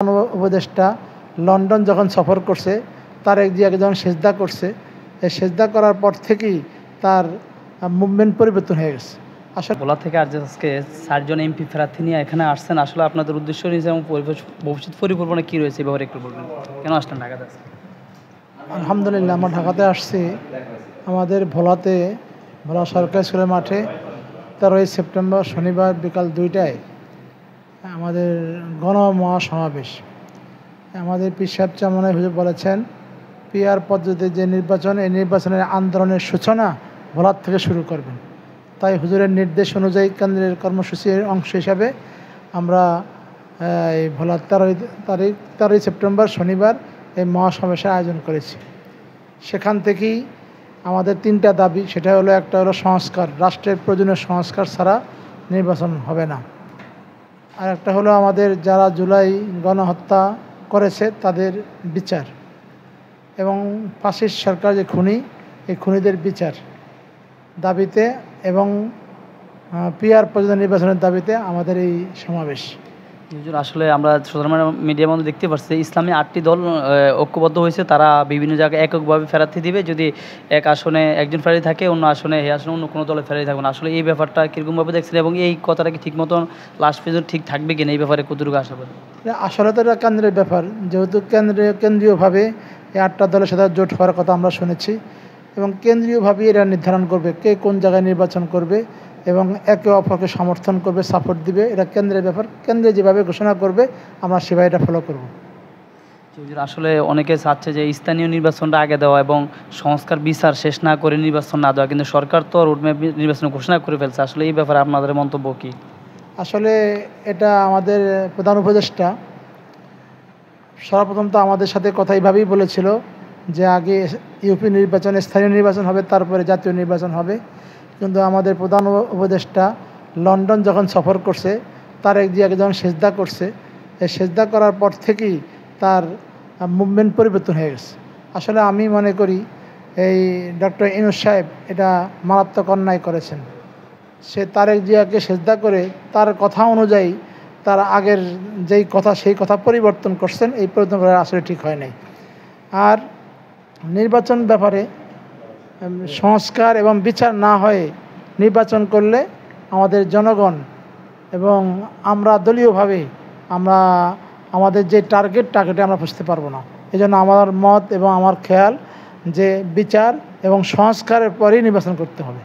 উপদেষ্টা লন্ডন যখন সফর করছে, তারেক জিয়াকে যখন সেজদা করছে, এই সেজদা করার পর থেকেই তার মুভমেন্ট পরিবর্তন হয়ে গেছে। আসলে ভোলা থেকে আজকে 4 জন এমপি প্রার্থী নিয়ে এখানে আসছেন। আসলে আপনাদের উদ্দেশ্য নিয়ে এবং ভবিষ্যৎ পরিকল্পনা কী রয়েছে, এবার একটু বলবেন, কেন আসলেন ঢাকাতে? আলহামদুলিল্লাহ, আমরা ঢাকাতে আসছি। আমাদের ভোলা সরকারি স্কুলের মাঠে 13ই সেপ্টেম্বর শনিবার বিকাল 2টায় আমাদের গণমহাসমাবেশ। আমাদের পীর সাহেব চরমনাই হুজুর বলেছেন, পিআর পদ্ধতিতে যে নির্বাচন, এই নির্বাচনের আন্দোলনের সূচনা ভোলার থেকে শুরু করবেন। তাই হুজুরের নির্দেশ অনুযায়ী কেন্দ্রের কর্মসূচির অংশ হিসাবে আমরা এই ভোলার 13ই সেপ্টেম্বর শনিবার এই মহাসমাবেশের আয়োজন করেছি। সেখান থেকেই আমাদের 3টা দাবি। সেটা হলো, একটা হলো সংস্কার, রাষ্ট্রের প্রয়োজনীয় সংস্কার ছাড়া নির্বাচন হবে না। আর একটা হলো, আমাদের যারা জুলাই গণহত্যা করেছে তাদের বিচার, এবং ফাঁসির সরকার যে খুনি, এই খুনিদের বিচার দাবিতে এবং পিআর পদ্ধতি নির্বাচনের দাবিতে আমাদের এই সমাবেশ। আসলে আমরা সোশ্যাল মিডিয়ার মধ্যে দেখতে পাচ্ছি, ইসলামী 8টি দল ঐক্যবদ্ধ হয়েছে। তারা বিভিন্ন জায়গায় এককভাবে প্রার্থী দিবে। যদি এক আসনে একজন প্রার্থী থাকে, অন্য আসনে অন্য কোনো দলের প্রার্থী থাকবে না। আসলে এই ব্যাপারটা কীরকমভাবে দেখছেন, এবং এই কথাটা কি ঠিক মতন লাস্ট পর্যন্ত ঠিক থাকবে কিনা, এই ব্যাপারে কতটুকু আশা করেন? আসলে তো এটা কেন্দ্রের ব্যাপার, যেহেতু কেন্দ্রীয়ভাবে এই 8টা দলের সাথে জোট হওয়ার কথা আমরা শুনেছি, এবং কেন্দ্রীয়ভাবে এরা নির্ধারণ করবে কে কোন জায়গায় নির্বাচন করবে এবং একে অপরকে সমর্থন করবে, সাপোর্ট দিবে। এটা কেন্দ্রের ব্যাপার। কেন্দ্রে যেভাবে ঘোষণা করবে আমরা সেভাবে এটা ফলো করব। আসলে অনেকে চাচ্ছে যে স্থানীয় নির্বাচনটা আগে দেওয়া এবং সংস্কার বিচার শেষ না করে নির্বাচন না দেওয়া, কিন্তু সরকার তো রোডম্যাপ নির্বাচন ঘোষণা করে ফেলছে। আসলে এই ব্যাপারে আপনাদের মন্তব্য কী? আসলে এটা আমাদের প্রধান উপদেষ্টা সর্বপ্রথম তো আমাদের সাথে কথা এইভাবেই বলেছিল যে আগে ইউপি নির্বাচন, স্থানীয় নির্বাচন হবে, তারপরে জাতীয় নির্বাচন হবে। কিন্তু আমাদের প্রধান উপদেষ্টা লন্ডন যখন সফর করছে, তারেক জিয়াকে যখন সেজদা করছে, এই সেজদা করার পর থেকেই তার মুভমেন্ট পরিবর্তন হয়ে গেছে। আসলে আমি মনে করি এই ডক্টর ইউনূস সাহেব এটা মারাত্মক অন্যায় করেছেন। সে তারেক জিয়াকে সেজদা করে তার কথা অনুযায়ী তার আগের যেই কথা, সেই কথা পরিবর্তন করছেন। এই পরিবর্তন করা আসলে ঠিক হয় নাই। আর নির্বাচন ব্যাপারে সংস্কার এবং বিচার না হয়ে নির্বাচন করলে আমাদের জনগণ এবং আমরা দলীয়ভাবে আমরা আমাদের যে টার্গেটে আমরা বুঝতে পারবো না। এই জন্য আমার মত এবং আমার খেয়াল যে বিচার এবং সংস্কারের পরেই নির্বাচন করতে হবে।